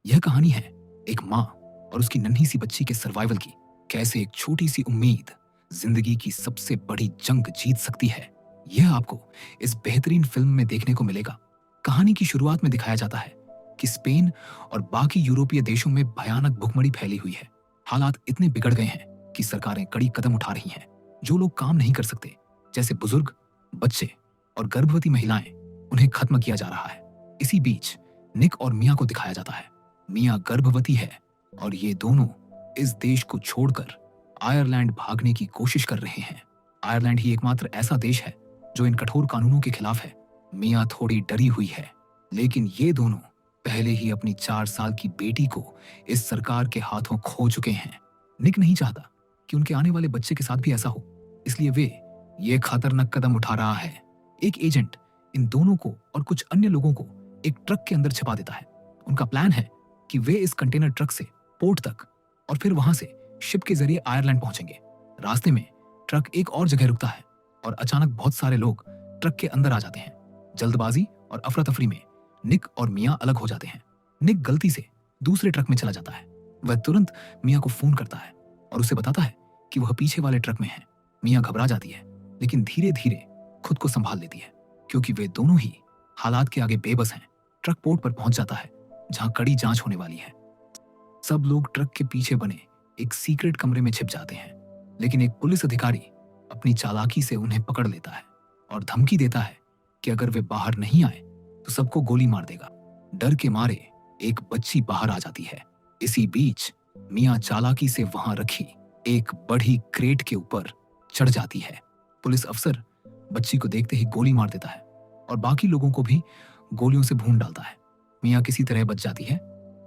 यह कहानी है एक माँ और उसकी नन्ही सी बच्ची के सर्वाइवल की। कैसे एक छोटी सी उम्मीद जिंदगी की सबसे बड़ी जंग जीत सकती है, यह आपको इस बेहतरीन फिल्म में देखने को मिलेगा। कहानी की शुरुआत में दिखाया जाता है कि स्पेन और बाकी यूरोपीय देशों में भयानक भुखमरी फैली हुई है। हालात इतने बिगड़ गए हैं कि सरकारें कड़ी कदम उठा रही हैं। जो लोग काम नहीं कर सकते, जैसे बुजुर्ग, बच्चे और गर्भवती महिलाएं, उन्हें खत्म किया जा रहा है। इसी बीच निक और मिया को दिखाया जाता है। मिया गर्भवती है और ये दोनों इस देश को छोड़कर आयरलैंड भागने की कोशिश कर रहे हैं। आयरलैंड ही एकमात्र ऐसा देश है जो इन कठोर कानूनों के खिलाफ है। मिया थोड़ी डरी हुई है, लेकिन ये दोनों पहले ही अपनी 4 साल की बेटी को इस सरकार के हाथों खो चुके हैं। निक नहीं चाहता कि उनके आने वाले बच्चे के साथ भी ऐसा हो, इसलिए वे ये खतरनाक कदम उठा रहा है। एक एजेंट इन दोनों को और कुछ अन्य लोगों को एक ट्रक के अंदर छिपा देता है। उनका प्लान है कि वे इस कंटेनर ट्रक से पोर्ट तक और फिर वहां से शिप के जरिए आयरलैंड पहुंचेंगे। रास्ते में ट्रक एक और जगह रुकता है और अचानक बहुत सारे लोग ट्रक के अंदर आ जाते हैं। जल्दबाजी और अफरा तफरी में निक और मिया अलग हो जाते हैं। निक गलती से दूसरे ट्रक में चला जाता है। वह तुरंत मिया को फोन करता है और उसे बताता है कि वह पीछे वाले ट्रक में है। मिया घबरा जाती है, लेकिन धीरे धीरे खुद को संभाल लेती है, क्योंकि वे दोनों ही हालात के आगे बेबस हैं। ट्रक पोर्ट पर पहुंच जाता है, जहां कड़ी जांच होने वाली है। सब लोग ट्रक के पीछे बने एक सीक्रेट कमरे में छिप जाते हैं, लेकिन एक पुलिस अधिकारी अपनी चालाकी से उन्हें पकड़ लेता है और धमकी देता है कि अगर वे बाहर नहीं आए तो सबको गोली मार देगा। डर के मारे एक बच्ची बाहर आ जाती है। इसी बीच मिया चालाकी से वहां रखी एक बड़ी क्रेट के ऊपर चढ़ जाती है। पुलिस अफसर बच्ची को देखते ही गोली मार देता है और बाकी लोगों को भी गोलियों से भून डालता है। मिया किसी तरह बच जाती है,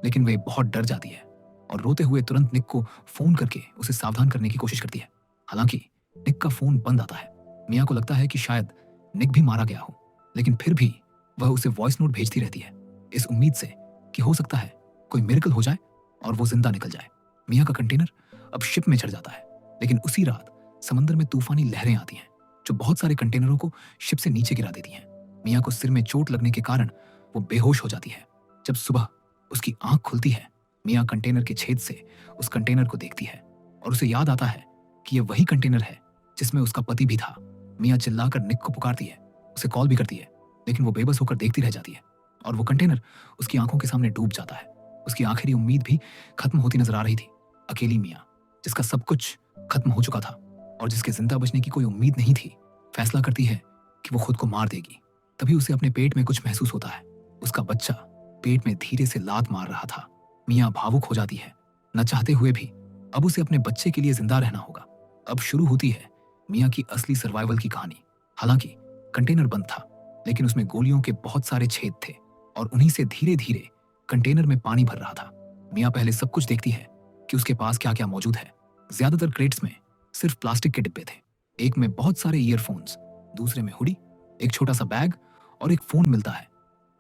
लेकिन वे बहुत डर जाती है और रोते हुए तुरंत निक को फोन करके उसे सावधान करने की कोशिश करती है। हालांकि निक का फोन बंद आता है। मिया को लगता है कि शायद निक भी मारा गया हो, लेकिन फिर भी वह उसे वॉइस नोट भेजती रहती है, इस उम्मीद से कि हो सकता है कोई मिरेकल हो जाए और वो जिंदा निकल जाए। मिया का कंटेनर अब शिप में चढ़ जाता है, लेकिन उसी रात समंदर में तूफानी लहरें आती हैं जो बहुत सारे कंटेनरों को शिप से नीचे गिरा देती हैं। मिया को सिर में चोट लगने के कारण वो बेहोश हो जाती है। जब सुबह उसकी आंख खुलती है, मिया कंटेनर के छेद से उस कंटेनर को देखती है और उसे याद आता है कि यह वही कंटेनर है जिसमें उसका पति भी था। मिया चिल्लाकर निक को पुकारती है, उसे कॉल भी करती है, लेकिन वो बेबस होकर देखती रह जाती है और वो कंटेनर उसकी आंखों के सामने डूब जाता है। उसकी आखिरी उम्मीद भी खत्म होती नजर आ रही थी। अकेली मिया, जिसका सब कुछ खत्म हो चुका था और जिसके जिंदा बचने की कोई उम्मीद नहीं थी, फैसला करती है कि वो खुद को मार देगी। तभी उसे अपने पेट में कुछ महसूस होता है। उसका बच्चा पेट में धीरे से लात मार रहा था। मिया भावुक हो जाती है। न चाहते हुए भी अब उसे अपने बच्चे के लिए जिंदा रहना होगा। अब शुरू होती है मिया की असली सर्वाइवल की कहानी। हालांकि कंटेनर बंद था, लेकिन उसमें गोलियों के बहुत सारे छेद थे और उन्हीं से धीरे धीरे कंटेनर में पानी भर रहा था। मिया पहले सब कुछ देखती है कि उसके पास क्या क्या मौजूद है। ज्यादातर क्रेट्स में सिर्फ प्लास्टिक के डिब्बे थे। एक में बहुत सारे ईयरफोन्स, दूसरे में हुडी, एक छोटा सा बैग और एक फोन मिलता है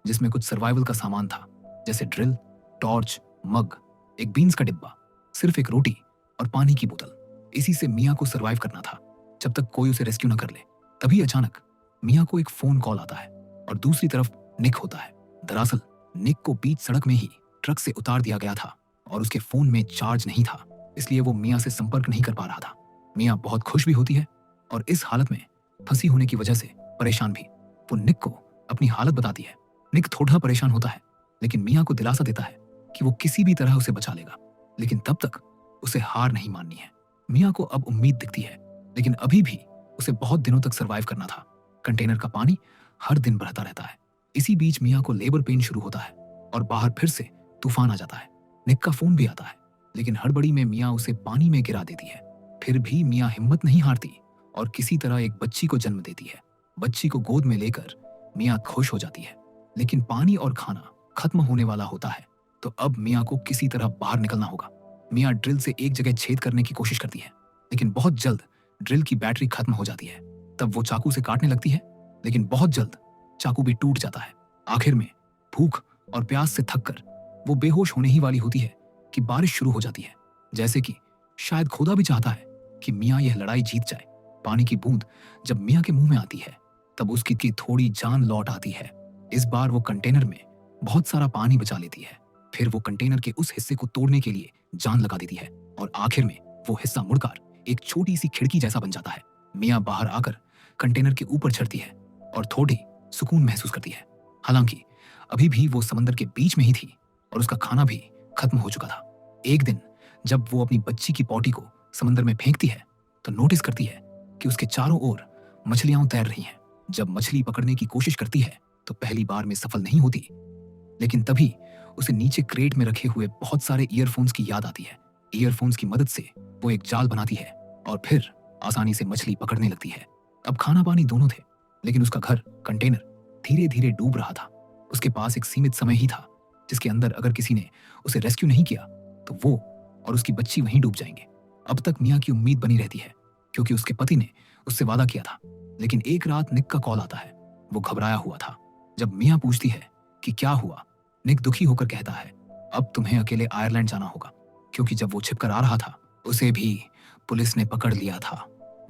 जिसमें कुछ सर्वाइवल का सामान था, जैसे ड्रिल, टॉर्च, मग, एक बीन्स का डिब्बा, सिर्फ एक रोटी और पानी की बोतल। इसी से मिया को सरवाइव करना था जब तक कोई उसे रेस्क्यू न कर ले। तभी अचानक मिया को एक फोन कॉल आता है और दूसरी तरफ निक होता है। दरअसल निक को बीच सड़क में ही ट्रक से उतार दिया गया था और उसके फोन में चार्ज नहीं था, इसलिए वो मिया से संपर्क नहीं कर पा रहा था। मिया बहुत खुश भी होती है और इस हालत में फंसी होने की वजह से परेशान भी। वो निक को अपनी हालत बताती है। निक थोड़ा परेशान होता है, लेकिन मिया को दिलासा देता है कि वो किसी भी तरह उसे बचा लेगा, लेकिन तब तक उसे हार नहीं माननी है। मिया को अब उम्मीद दिखती है, लेकिन अभी भी उसे बहुत दिनों तक सरवाइव करना था। कंटेनर का पानी हर दिन बढ़ता रहता है। इसी बीच मिया को लेबर पेन शुरू होता है और बाहर फिर से तूफान आ जाता है। निक का फोन भी आता है, लेकिन हड़बड़ी में मिया उसे पानी में गिरा देती है। फिर भी मिया हिम्मत नहीं हारती और किसी तरह एक बच्ची को जन्म देती है। बच्ची को गोद में लेकर मिया खुश हो जाती है, लेकिन पानी और खाना खत्म होने वाला होता है, तो अब मिया को किसी तरह बाहर निकलना होगा। मिया ड्रिल से एक जगह छेद करने की कोशिश करती है, लेकिन बहुत जल्द ड्रिल की बैटरी खत्म हो जाती है। तब वो चाकू से काटने लगती है, लेकिन बहुत जल्द चाकू भी टूट जाता है। आखिर में भूख और प्यास से थककर वो बेहोश होने ही वाली होती है कि बारिश शुरू हो जाती है। जैसे कि शायद खुदा भी चाहता है कि मिया यह लड़ाई जीत जाए। पानी की बूंद जब मिया के मुंह में आती है, तब उसकी की थोड़ी जान लौट आती है। इस बार वो कंटेनर में बहुत सारा पानी बचा लेती है फिर वो कंटेनर के उस हिस्से को तोड़ने के लिए जान लगा देती है और आखिर में वो हिस्सा मुड़कर एक छोटी सी खिड़की जैसा बन जाता है। मियाँ बाहर आकर कंटेनर के ऊपर चढ़ती है और थोड़ी सुकून महसूस करती है। हालांकि अभी भी वो समंदर के बीच में ही थी और उसका खाना भी खत्म हो चुका था। एक दिन जब वो अपनी बच्ची की पॉटी को समंदर में फेंकती है तो नोटिस करती है कि उसके चारों ओर मछलियां तैर रही हैं। जब मछली पकड़ने की कोशिश करती है तो पहली बार में सफल नहीं होती, लेकिन तभी उसे नीचे क्रेट में रखे हुए बहुत सारे ईयरफोन्स की याद आती है। ईयरफोन्स की मदद से वो एक जाल बनाती है और फिर आसानी से मछली पकड़ने लगती है। अब खाना पानी दोनों थे, लेकिन उसका घर कंटेनर धीरे धीरे डूब रहा था। उसके पास एक सीमित समय ही था जिसके अंदर अगर किसी ने उसे रेस्क्यू नहीं किया तो वो और उसकी बच्ची वहीं डूब जाएंगे। अब तक मियाँ की उम्मीद बनी रहती है क्योंकि उसके पति ने उससे वादा किया था। लेकिन एक रात निक का कॉल आता है। वो घबराया हुआ था। जब मियाँ पूछती है कि क्या हुआ, निक दुखी होकर कहता है, अब तुम्हें अकेले आयरलैंड जाना होगा, क्योंकि जब वो छिपकर आ रहा था उसे भी पुलिस ने पकड़ लिया था।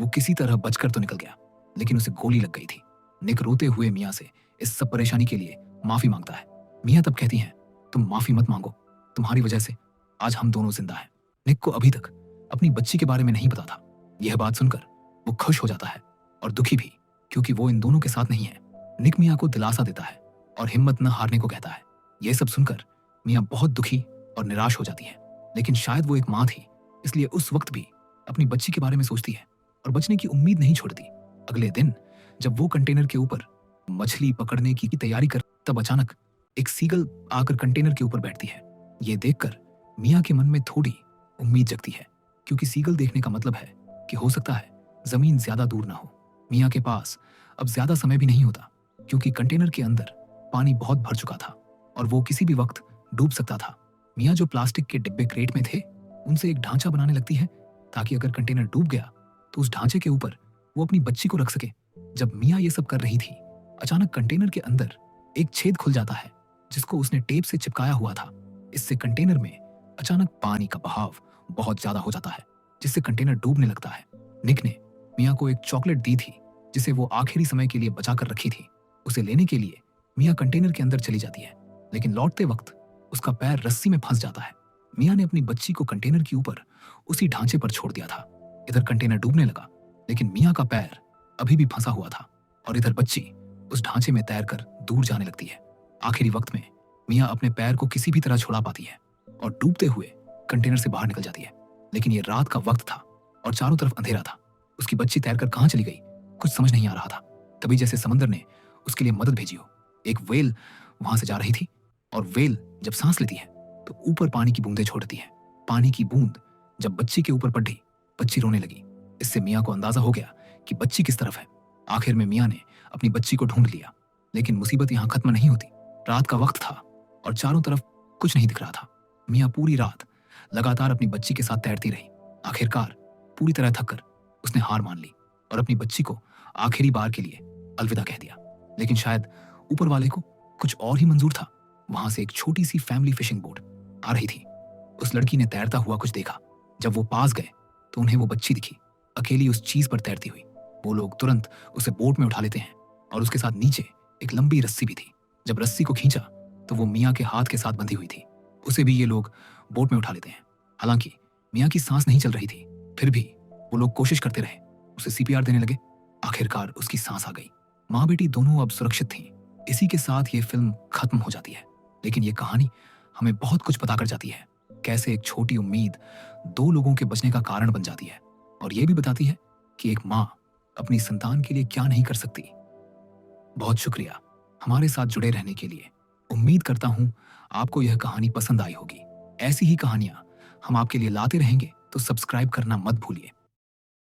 वो किसी तरह बचकर तो निकल गया, लेकिन उसे गोली लग गई थी। निक रोते हुए मियाँ से इस सब परेशानी के लिए माफी मांगता है। मियाँ तब कहती हैं, तुम माफी मत मांगो, तुम्हारी वजह से आज हम दोनों जिंदा हैं। निक को अभी तक अपनी बच्ची के बारे में नहीं पता था। यह बात सुनकर वो खुश हो जाता है और दुखी भी, क्योंकि वो इन दोनों के साथ नहीं है। निक मियाँ को दिलासा देता है और हिम्मत न हारने को कहता है। यह सब सुनकर मियाँ बहुत दुखी और निराश हो जाती है, लेकिन शायद वो एक माँ थी इसलिए उस वक्त भी अपनी बच्ची के बारे में सोचती है और बचने की उम्मीद नहीं छोड़ती। अगले दिन जब वो कंटेनर के ऊपर मछली पकड़ने की तैयारी कर, तब अचानक एक सीगल आकर कंटेनर के ऊपर बैठती है। ये देखकर मियाँ के मन में थोड़ी उम्मीद जगती है, क्योंकि सीगल देखने का मतलब है कि हो सकता है जमीन ज्यादा दूर ना हो। मियाँ के पास अब ज्यादा समय भी नहीं होता, क्योंकि कंटेनर के अंदर पानी बहुत भर चुका था और वो किसी भी वक्त डूब सकता था। मियाँ जो प्लास्टिक के डिब्बे क्रेट में थे उनसे एक ढांचा बनाने लगती है ताकि अगर कंटेनर डूब गया तो उस ढांचे के ऊपर वो अपनी बच्ची को रख सके। जब मियाँ ये सब कर रही थी, अचानक कंटेनर के अंदर एक छेद खुल जाता है जिसको उसने टेप से चिपकाया हुआ था। इससे कंटेनर में अचानक पानी का बहाव बहुत ज्यादा हो जाता है, जिससे कंटेनर डूबने लगता है। निक ने मियाँ को एक चॉकलेट दी थी जिसे वो आखिरी समय के लिए बचा कर रखी थी। उसे लेने के लिए मियाँ कंटेनर के अंदर चली जाती है, लेकिन लौटते वक्त उसका पैर रस्सी में फंस जाता है। मियाँ ने अपनी बच्ची को कंटेनर के ऊपर उसी ढांचे पर छोड़ दिया था। इधर कंटेनर डूबने लगा, लेकिन मियाँ का पैर अभी भी फंसा हुआ था और इधर बच्ची उस ढांचे में तैरकर दूर जाने लगती है। आखिरी वक्त में मियाँ अपने पैर को किसी भी तरह छुड़ा पाती है और डूबते हुए कंटेनर से बाहर निकल जाती है। लेकिन ये रात का वक्त था और चारों तरफ अंधेरा था। उसकी बच्ची तैरकर कहाँ चली गई कुछ समझ नहीं आ रहा था। तभी जैसे समंदर ने उसके लिए मदद भेजी हो। एक व्हेल वहां से जा रही थी और व्हेल जब सांस लेती है तो ऊपर पानी की बूंदें छोड़ती है। पानी की बूंद जब बच्ची के ऊपर पड़ी, बच्ची रोने लगी। इससे मियाँ को अंदाजा हो गया कि बच्ची किस तरफ है। आखिर में मियाँ ने अपनी बच्ची को ढूंढ लिया, लेकिन मुसीबत यहाँ खत्म नहीं होती। रात का वक्त था और चारों तरफ कुछ नहीं दिख रहा था। मियाँ पूरी रात लगातार अपनी बच्ची के साथ तैरती रही। आखिरकार पूरी तरह थककर उसने हार मान ली और अपनी बच्ची को आखिरी बार के लिए अलविदा कह दिया। लेकिन शायद ऊपर वाले को कुछ और ही मंजूर था। वहां से एक छोटी सी फैमिली फिशिंग बोट आ रही थी। उस लड़की ने तैरता हुआ कुछ देखा। जब वो पास गए तो उन्हें वो बच्ची दिखी, अकेली उस चीज पर तैरती हुई। वो लोग तुरंत उसे बोट में उठा लेते हैं और उसके साथ नीचे एक लंबी रस्सी भी थी। जब रस्सी को खींचा तो वो मियाँ के हाथ के साथ बंधी हुई थी। उसे भी ये लोग बोट में उठा लेते हैं। हालांकि मियाँ की सांस नहीं चल रही थी, फिर भी वो लोग कोशिश करते रहे, उसे सीपीआर देने लगे। आखिरकार उसकी सांस आ गई। माँ बेटी दोनों अब सुरक्षित थीं। इसी के साथ ये फिल्म खत्म हो जाती है। लेकिन ये कहानी हमें बहुत कुछ पता कर जाती है, कैसे एक छोटी उम्मीद दो लोगों के बचने का कारण बन जाती है, और ये भी बताती है कि एक माँ अपनी संतान के लिए क्या नहीं कर सकती। बहुत शुक्रिया हमारे साथ जुड़े रहने के लिए। उम्मीद करता हूं आपको यह कहानी पसंद आई होगी। ऐसी ही कहानियां हम आपके लिए लाते रहेंगे, तो सब्सक्राइब करना मत भूलिए।